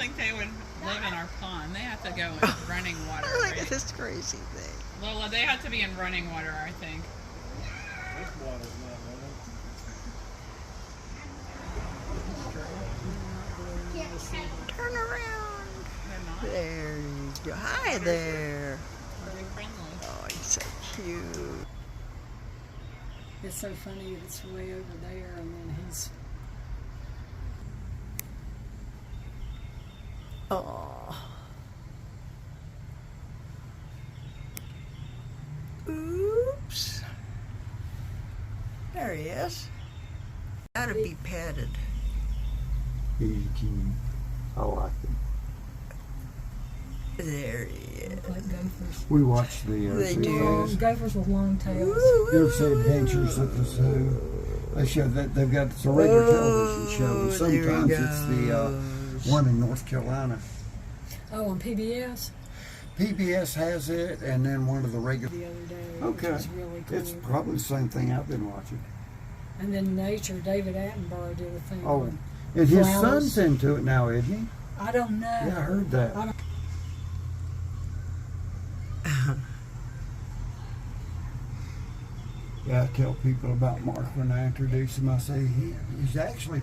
think they would live in our pond. They have to go in running water. Look Right? at this crazy thing. Lola, they have to be in running water, I think. This water's not running. Turn around. They're not. There you go. Hi there. Very friendly. Oh, he's so cute. It's so funny that it's way over there, and then he's. Oh. Oops. There he is. Gotta be petted. He's cute. I like him. There he is. Like gophers. We watched the They zoo. do. Gophers with long tails. You ever see Adventures at the Zoo? They show that they've got it's a regular television show, and Oh, there he sometimes it's the goes. one in North Carolina. Oh, on PBS PBS has it, and then one of the regular. the other day. Okay, Which was really cool. it's probably the same thing I've been watching. And then Nature, David Attenborough did a thing. Oh, on and his flowers. son's into it now, isn't he? I don't know. Yeah, I heard that. I don't- Yeah, I tell people about Mark when I introduce him. I say he's actually